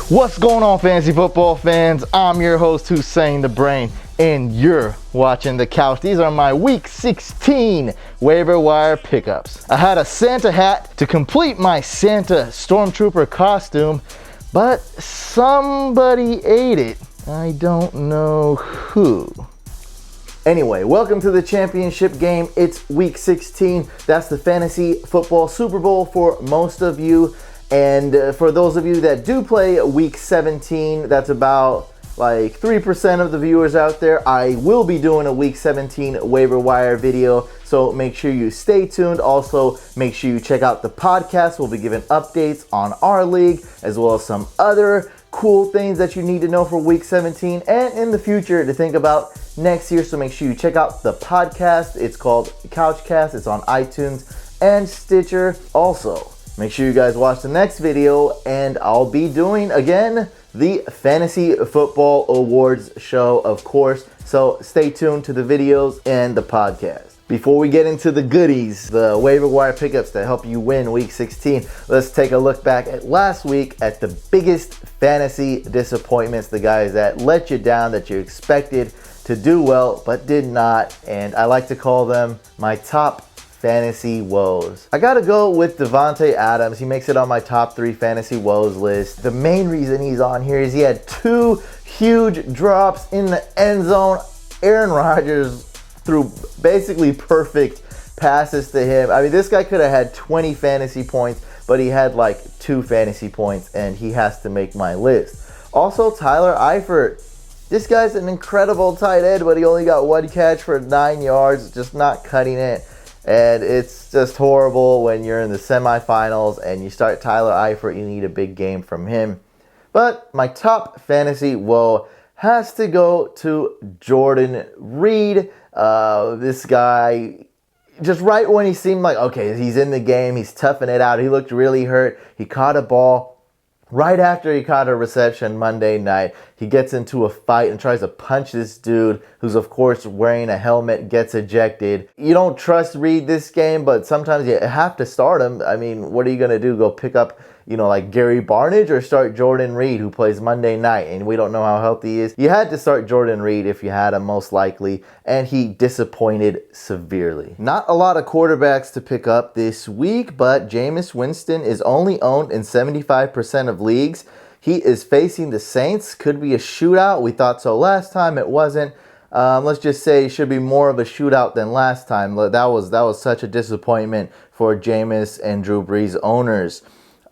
What's going on, fantasy football fans? I'm your host, the Brain, and you're watching The Couch. These are my Week 16 waiver wire pickups. I had a Santa hat to complete my Santa Stormtrooper costume, but somebody ate it. I don't know who. Anyway, welcome to the championship game. It's Week 16. That's the Fantasy Football Super Bowl for most of you. And for those of you that do play Week 17, that's about like 3% of the viewers out there. I will be doing a Week 17 waiver wire video, so make sure you stay tuned. Also, make sure you check out the podcast. We'll be giving updates on our league, as well as some other cool things that you need to know for Week 17 and in the future to think about next year. So make sure you check out the podcast. It's called CouchCast. It's on iTunes and Stitcher. Also, make sure you guys watch the next video, and I'll be doing, again, the Fantasy Football Awards show, of course. So stay tuned to the videos and the podcast. Before we get into the goodies, the waiver wire pickups that help you win Week 16, let's take a look back at last week at the biggest fantasy disappointments, the guys that let you down, that you expected to do well but did not, and I like to call them my top Fantasy Woes. I gotta go with Davante Adams. He makes it on my top 3 Fantasy Woes list. The main reason he's on here is he had 2 huge drops in the end zone. Aaron Rodgers threw basically perfect passes to him. I mean, this guy could have had 20 fantasy points, but he had like 2 fantasy points, and he has to make my list. Also, Tyler Eifert. This guy's an incredible tight end, but he only got 1 catch for 9 yards, just not cutting it. And it's just horrible when you're in the semifinals and you start Tyler Eifert. You need a big game from him. But my top fantasy woe has to go to Jordan Reed. This guy, just right when he seemed like, okay, he's in the game, he's toughing it out. He looked really hurt. He caught a ball. Right after he caught a reception Monday night, he gets into a fight and tries to punch this dude who's, of course, wearing a helmet, gets ejected. You don't trust Reed this game, but sometimes you have to start him. I mean, what are you going to do? Go pick up, like Gary Barnidge, or start Jordan Reed, who plays Monday night, and we don't know how healthy he is. You had to start Jordan Reed if you had him, most likely, and he disappointed severely. Not a lot of quarterbacks to pick up this week, but Jameis Winston is only owned in 75% of leagues. He is facing the Saints. Could be a shootout. We thought so last time. It wasn't. Let's just say it should be more of a shootout than last time. That was such a disappointment for Jameis and Drew Brees owners.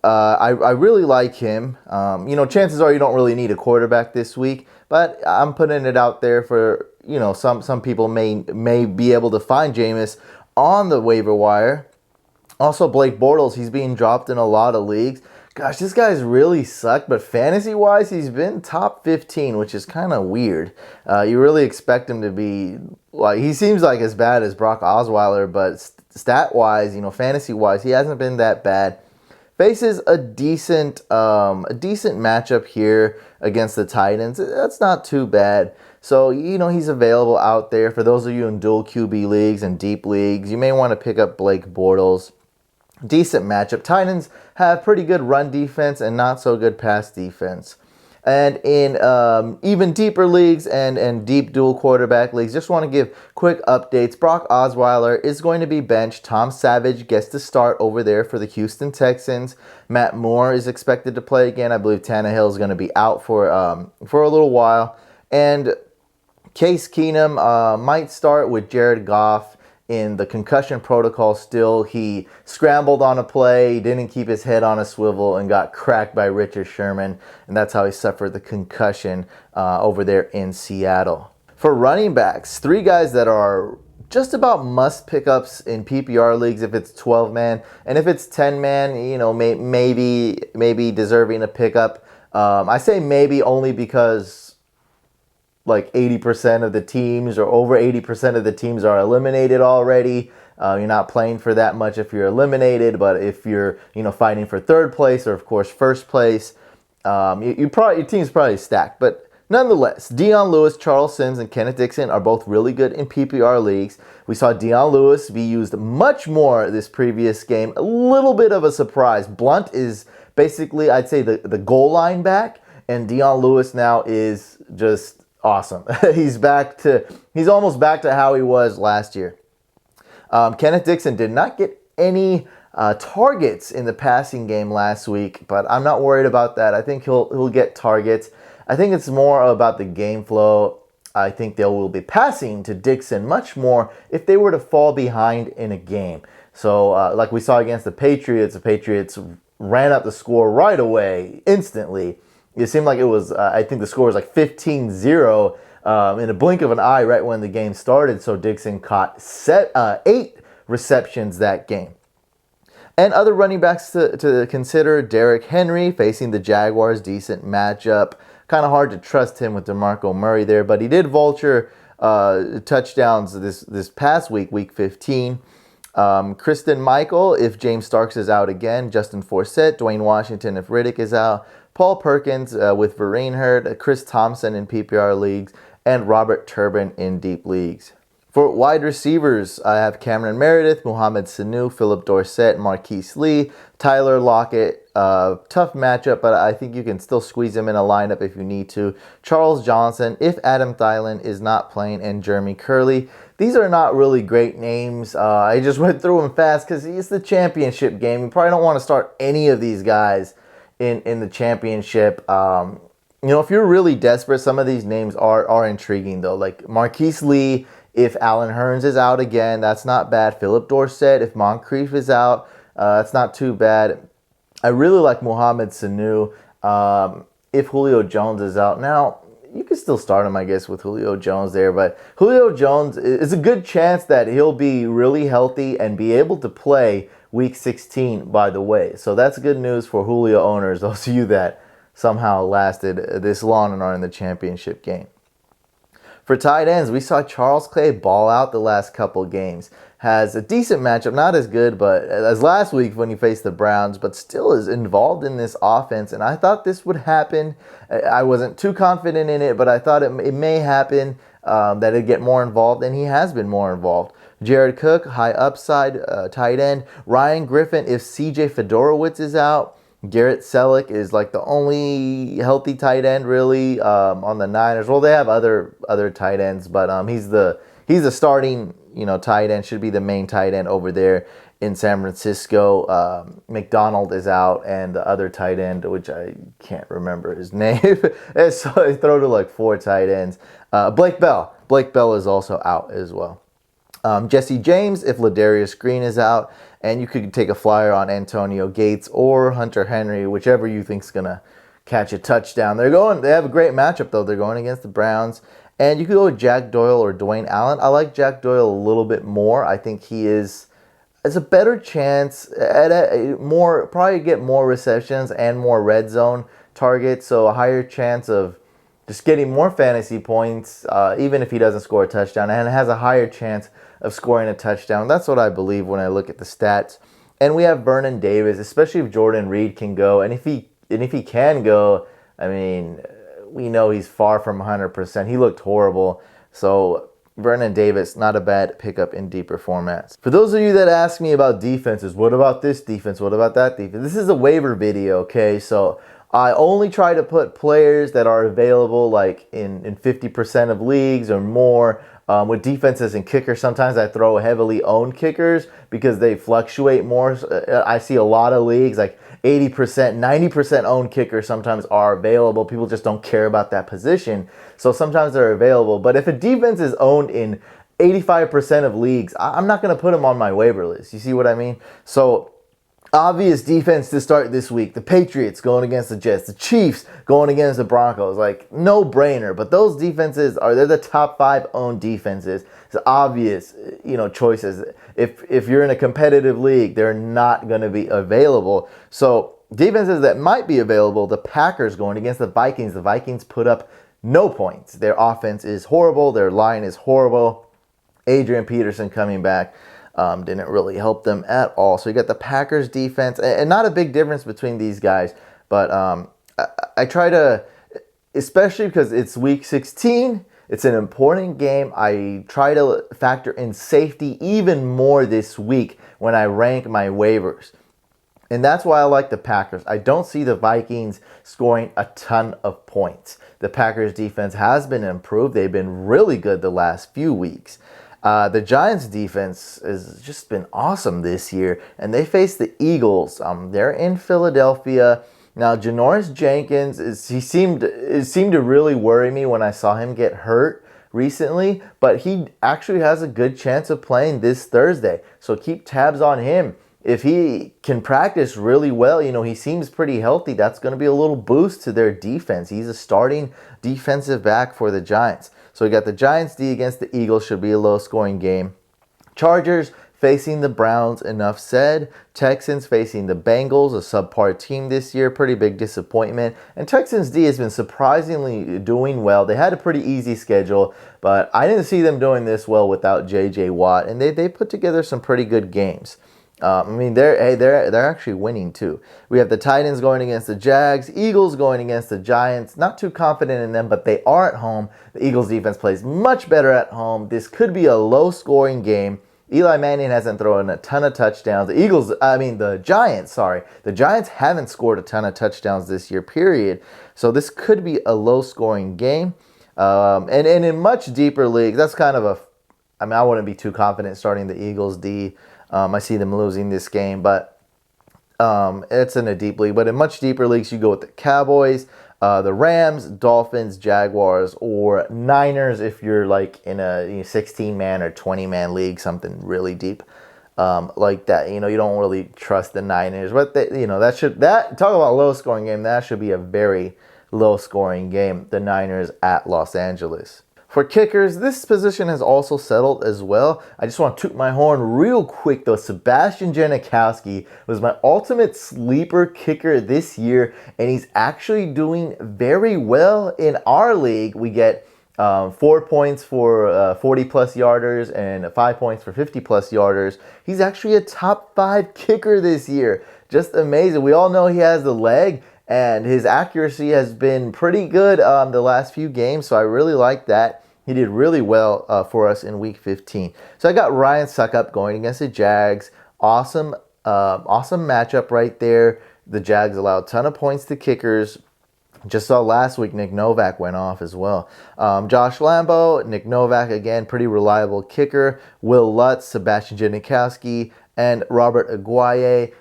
I really like him. Chances are you don't really need a quarterback this week, but I'm putting it out there for, some people may be able to find Jameis on the waiver wire. Also, Blake Bortles, he's being dropped in a lot of leagues. Gosh, this guy's really sucked, but fantasy-wise, he's been top 15, which is kind of weird. You really expect him to be, he seems like as bad as Brock Osweiler, but stat-wise, fantasy-wise, he hasn't been that bad. Faces a decent matchup here against the Titans. That's not too bad. So, he's available out there. For those of you in dual QB leagues and deep leagues, you may want to pick up Blake Bortles. Decent matchup. Titans have pretty good run defense and not so good pass defense. And in even deeper leagues and deep dual quarterback leagues, just want to give quick updates. Brock Osweiler is going to be benched. Tom Savage gets to start over there for the Houston Texans. Matt Moore is expected to play again. I believe Tannehill is going to be out for a little while. And Case Keenum might start with Jared Goff in the concussion protocol still. He scrambled on a play, didn't keep his head on a swivel, and got cracked by Richard Sherman, and that's how he suffered the concussion over there in Seattle. For running backs, 3 guys that are just about must pickups in PPR leagues if it's 12-man, and if it's 10-man, maybe deserving a pickup. I say maybe only because like 80% of the teams, or over 80% of the teams, are eliminated already. You're not playing for that much if you're eliminated, but if you're fighting for 3rd place or of course 1st place, your team's probably stacked. But nonetheless, Dion Lewis, Charles Sims, and Kenneth Dixon are both really good in PPR leagues. We saw Dion Lewis be used much more this previous game. A little bit of a surprise. Blunt is basically, I'd say, the goal line back. And Dion Lewis now is just awesome. He's almost back to how he was last year. Kenneth Dixon did not get any targets in the passing game last week, but I'm not worried about that. I think he'll get targets. I think it's more about the game flow. I think they will be passing to Dixon much more if they were to fall behind in a game. So like we saw against the Patriots ran up the score right away, instantly. It seemed like it was, I think the score was like 15-0 in a blink of an eye right when the game started. So Dixon caught 8 receptions that game. And other running backs to consider, Derrick Henry facing the Jaguars, decent matchup. Kind of hard to trust him with DeMarco Murray there, but he did vulture touchdowns this past week, week 15. Kristen Michael, if James Starks is out again. Justin Forsett, Dwayne Washington, if Riddick is out. Paul Perkins with Vereen Hurd, Chris Thompson in PPR leagues, and Robert Turbin in deep leagues. For wide receivers, I have Cameron Meredith, Mohamed Sanu, Philip Dorsett, Marquise Lee, Tyler Lockett. Tough matchup, but I think you can still squeeze him in a lineup if you need to. Charles Johnson, if Adam Thielen is not playing, and Jeremy Curley. These are not really great names. I just went through them fast because it's the championship game. You probably don't want to start any of these guys in the championship. If you're really desperate, some of these names are intriguing though. Like Marquise Lee, if Allen Hurns is out again, that's not bad. Philip Dorsett, if Moncrief is out, that's not too bad. I really like Mohamed Sanu if Julio Jones is out. Now, you can still start him, I guess, with Julio Jones there. But Julio Jones is a good chance that he'll be really healthy and be able to play Week 16, by the way. So that's good news for Julio owners, those of you that somehow lasted this long and are in the championship game. For tight ends, we saw Charles Clay ball out the last couple games. Has a decent matchup, not as good but as last week when he faced the Browns, but still is involved in this offense. And I thought this would happen. I wasn't too confident in it, but I thought it may happen, that it'd get more involved, and he has been more involved. Jared Cook, high upside tight end. Ryan Griffin, if CJ Fedorowicz is out. Garrett Selleck is like the only healthy tight end really on the Niners. Well, they have other tight ends, but he's the starting tight end, should be the main tight end over there in San Francisco. McDonald is out, and the other tight end, which I can't remember his name, so I throw to like 4 tight ends. Blake Bell is also out as well. Jesse James, if Ladarius Green is out, and you could take a flyer on Antonio Gates or Hunter Henry, whichever you think's gonna catch a touchdown. They have a great matchup though. They're going against the Browns, and you could go with Jack Doyle or Dwayne Allen. I like Jack Doyle a little bit more. I think he is a better chance at probably get more receptions and more red zone targets, so a higher chance of just getting more fantasy points, even if he doesn't score a touchdown, and has a higher chance of scoring a touchdown. That's what I believe when I look at the stats. And we have Vernon Davis, especially if Jordan Reed can go. And if he can go, I mean, we know he's far from 100%. He looked horrible. So Vernon Davis, not a bad pickup in deeper formats. For those of you that ask me about defenses, what about this defense? What about that defense? This is a waiver video, okay? So I only try to put players that are available like in 50% of leagues or more. With defenses and kickers, sometimes I throw heavily owned kickers because they fluctuate more. I see a lot of leagues like 80%, 90% owned kickers sometimes are available. People just don't care about that position. So sometimes they're available. But if a defense is owned in 85% of leagues, I'm not going to put them on my waiver list. You see what I mean? So obvious defense to start this week. The Patriots going against the Jets. The Chiefs going against the Broncos. Like, no brainer. But those defenses they're the top 5 owned defenses. It's obvious, choices. If you're in a competitive league, they're not going to be available. So defenses that might be available, the Packers going against the Vikings. The Vikings put up no points. Their offense is horrible. Their line is horrible. Adrian Peterson coming back didn't really help them at all. So you got the Packers defense, and not a big difference between these guys, but I try to, especially because it's week 16, it's an important game, I try to factor in safety even more this week when I rank my waivers. And that's why I like the Packers. I don't see the Vikings scoring a ton of points. The Packers defense has been improved. They've been really good the last few weeks. The Giants defense has just been awesome this year, and they face the Eagles. They're in Philadelphia. Now, Janoris Jenkins, it seemed to really worry me when I saw him get hurt recently, but he actually has a good chance of playing this Thursday. So keep tabs on him. If he can practice really well, you know, he seems pretty healthy. That's going to be a little boost to their defense. He's a starting defensive back for the Giants. So we got the Giants D against the Eagles. Should be a low-scoring game. Chargers facing the Browns, enough said. Texans facing the Bengals, a subpar team this year. Pretty big disappointment. And Texans D has been surprisingly doing well. They had a pretty easy schedule, but I didn't see them doing this well without J.J. Watt. And they put together some pretty good games. I mean, they're actually winning too. We have the Titans going against the Jags, Eagles going against the Giants. Not too confident in them, but they are at home. The Eagles defense plays much better at home. This could be a low-scoring game. Eli Manning hasn't thrown a ton of touchdowns. The Giants haven't scored a ton of touchdowns this year, period. So this could be a low-scoring game. And in much deeper leagues, that's kind of I wouldn't be too confident starting the Eagles D. I see them losing this game, but it's in a deep league. But in much deeper leagues, you go with the Cowboys, the Rams, Dolphins, Jaguars, or Niners if you're like in a 16-man or 20-man league, something really deep like that. You know, you don't really trust the Niners, but talk about low-scoring game. That should be a very low-scoring game. The Niners at Los Angeles. For kickers, this position has also settled as well. I just want to toot my horn real quick though. Sebastian Janikowski was my ultimate sleeper kicker this year, and he's actually doing very well in our league. We get 4 points for 40-plus yarders and 5 points for 50-plus yarders. He's actually a top 5 kicker this year. Just amazing. We all know he has the leg, and his accuracy has been pretty good the last few games, so I really like that. He did really well for us in Week 15. So I got Ryan Suckup going against the Jags. Awesome matchup right there. The Jags allowed a ton of points to kickers. Just saw last week Nick Novak went off as well. Josh Lambo, Nick Novak again, pretty reliable kicker. Will Lutz, Sebastian Janikowski, and Robert Aguaye.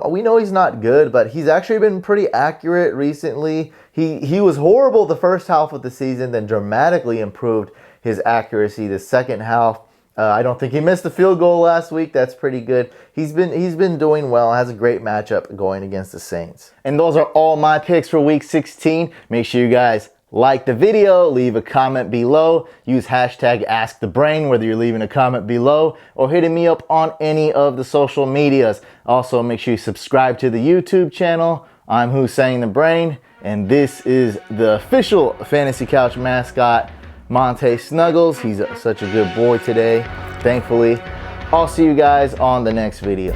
We know he's not good, but he's actually been pretty accurate recently. He was horrible the first half of the season, then dramatically improved his accuracy the second half. I don't think he missed the field goal last week. That's pretty good. He's been doing well. Has a great matchup going against the Saints. And those are all my picks for Week 16. Make sure you guys like the video, leave a comment below, use hashtag AskTheBrain, whether you're leaving a comment below or hitting me up on any of the social medias. Also, make sure you subscribe to the YouTube channel. I'm Hussein the Brain, and this is the official Fantasy Couch mascot, Monte Snuggles. He's such a good boy today, thankfully. I'll see you guys on the next video.